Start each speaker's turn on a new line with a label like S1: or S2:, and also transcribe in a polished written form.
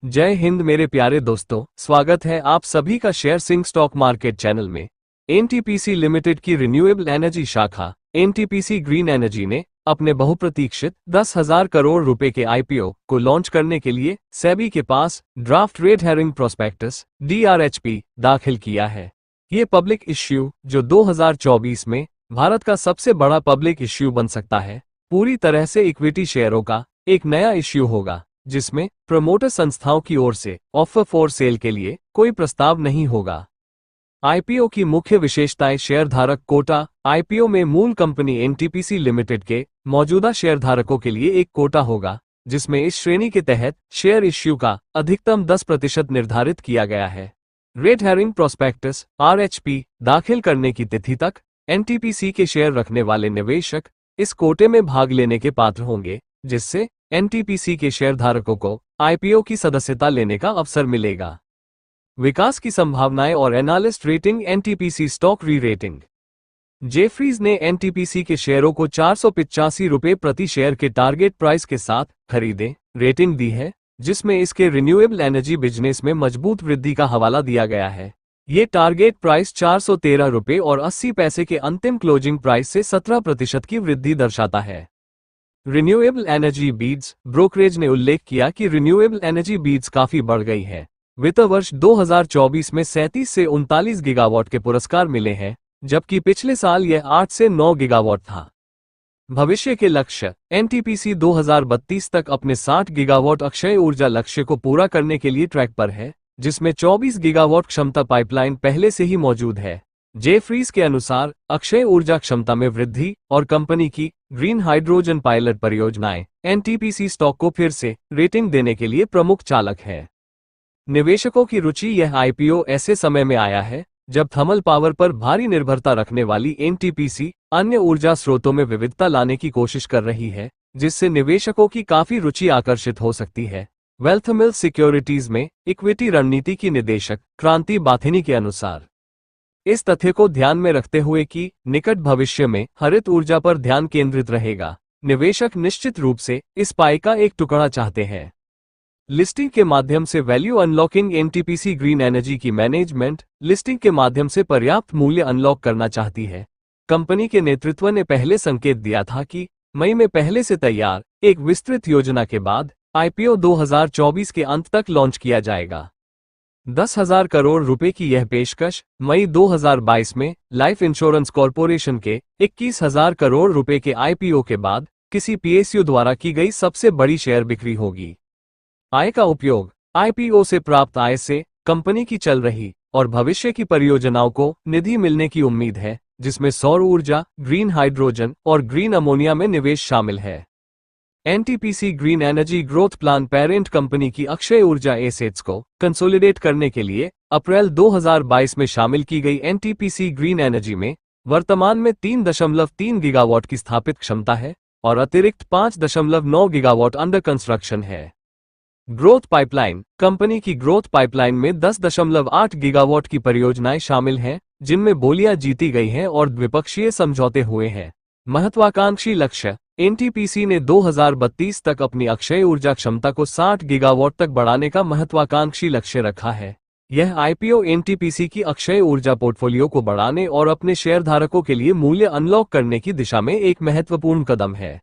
S1: जय हिंद मेरे प्यारे दोस्तों, स्वागत है आप सभी का share Singh stock market channel में। एनटीपीसी लिमिटेड की रिन्यूएबल एनर्जी शाखा एनटीपीसी ग्रीन एनर्जी ने अपने बहुप्रतीक्षित 10,000 करोड़ रुपए के आईपीओ को लॉन्च करने के लिए सेबी के पास draft red herring prospectus DRHP दाखिल किया है। ये पब्लिक इश्यू जो 2024 में भारत का सबसे बड़ा पब्लिक इश्यू बन सकता है, पूरी तरह से इक्विटी शेयरों का एक नया इश्यू होगा, जिसमें प्रमोटर संस्थाओं की ओर से ऑफर फॉर सेल के लिए कोई प्रस्ताव नहीं होगा। आईपीओ की मुख्य विशेषताएं शेयरधारक कोटा। आईपीओ में मूल कंपनी एनटीपीसी लिमिटेड के मौजूदा शेयरधारकों के लिए एक कोटा होगा, जिसमें इस श्रेणी के तहत शेयर इश्यू का अधिकतम 10% निर्धारित किया गया है। रेड हेरिंग प्रोस्पेक्टस आरएचपी दाखिल करने की तिथि तक एनटीपीसी के शेयर रखने वाले निवेशक इस कोटे में भाग लेने के पात्र होंगे, जिससे एनटीपीसी के शेयरधारकों को आईपीओ की सदस्यता लेने का अवसर मिलेगा। विकास की संभावनाएं और एनालिस्ट रेटिंग। एनटीपीसी स्टॉक री रेटिंग। जेफरीज ने एनटीपीसी के शेयरों को 485 रुपये प्रति शेयर के टारगेट प्राइस के साथ खरीदे रेटिंग दी है, जिसमें इसके रिन्यूएबल एनर्जी बिजनेस में मजबूत वृद्धि का हवाला दिया गया है। ये टारगेट प्राइस 413 रुपये और 80 पैसे के अंतिम क्लोजिंग प्राइस से 17% की वृद्धि दर्शाता है। Renewable energy beads. ब्रोकरेज ने उल्लेख किया कि रिन्यूएबल एनर्जी बीड्स काफी बढ़ गई है। वित्त वर्ष 2024 में 37 से 39 गीगावाट के पुरस्कार मिले हैं, जबकि पिछले साल यह 8 से 9 गीगावाट था। भविष्य के लक्ष्य। एनटीपीसी 2032 तक अपने 60 गीगावाट अक्षय ऊर्जा लक्ष्य को पूरा करने के लिए ट्रैक पर है, जिसमें 24 गीगावाट क्षमता पाइपलाइन पहले से ही मौजूद है। जेफरीज के अनुसार अक्षय ऊर्जा क्षमता में वृद्धि और कंपनी की ग्रीन हाइड्रोजन पायलट परियोजनाएं एनटीपीसी स्टॉक को फिर से रेटिंग देने के लिए प्रमुख चालक है। निवेशकों की रुचि। यह आईपीओ ऐसे समय में आया है जब थर्मल पावर पर भारी निर्भरता रखने वाली एनटीपीसी अन्य ऊर्जा स्रोतों में विविधता लाने की कोशिश कर रही है, जिससे निवेशकों की काफी रुचि आकर्षित हो सकती है। वेल्थमिल सिक्योरिटीज में इक्विटी रणनीति की निदेशक क्रांति बाथिनी के अनुसार, इस तथ्य को ध्यान में रखते हुए कि निकट भविष्य में हरित ऊर्जा पर ध्यान केंद्रित रहेगा, निवेशक निश्चित रूप से इस पाई का एक टुकड़ा चाहते हैं। लिस्टिंग के माध्यम से value unlocking. NTPC green energy की मैनेजमेंट लिस्टिंग के माध्यम से पर्याप्त मूल्य अनलॉक करना चाहती है। कंपनी के नेतृत्व ने पहले संकेत दिया था कि मई में पहले से तैयार एक विस्तृत योजना के बाद आईपीओ 2024 के अंत तक लॉन्च किया जाएगा। 10,000 करोड़ रुपए की यह पेशकश मई 2022 में लाइफ इंश्योरेंस कॉरपोरेशन के 21,000 करोड़ रुपए के आईपीओ के बाद किसी पीएसयू द्वारा की गई सबसे बड़ी शेयर बिक्री होगी। आय का उपयोग। आईपीओ से प्राप्त आय से कंपनी की चल रही और भविष्य की परियोजनाओं को निधि मिलने की उम्मीद है, जिसमें सौर ऊर्जा, ग्रीन हाइड्रोजन और ग्रीन अमोनिया में निवेश शामिल है। NTPC green energy growth plan parent company की अक्षय ऊर्जा एसेट्स को कंसोलिडेट करने के लिए अप्रैल 2022 में शामिल की गई एनटीपीसी ग्रीन एनर्जी में वर्तमान में 3.3 गीगावाट की स्थापित क्षमता है और अतिरिक्त 5.9 गीगावाट अंडर कंस्ट्रक्शन है। Growth pipeline. कंपनी की ग्रोथ पाइपलाइन में 10.8 गीगावाट की परियोजनाएं शामिल हैं, जिनमें बोलियां जीती गई हैं और द्विपक्षीय समझौते हुए हैं। महत्वाकांक्षी लक्ष्य। एनटीपीसी ने 2032 तक अपनी अक्षय ऊर्जा क्षमता को 60 गीगावाट तक बढ़ाने का महत्वाकांक्षी लक्ष्य रखा है। यह आईपीओ एनटीपीसी की अक्षय ऊर्जा पोर्टफोलियो को बढ़ाने और अपने शेयरधारकों के लिए मूल्य अनलॉक करने की दिशा में एक महत्वपूर्ण कदम है।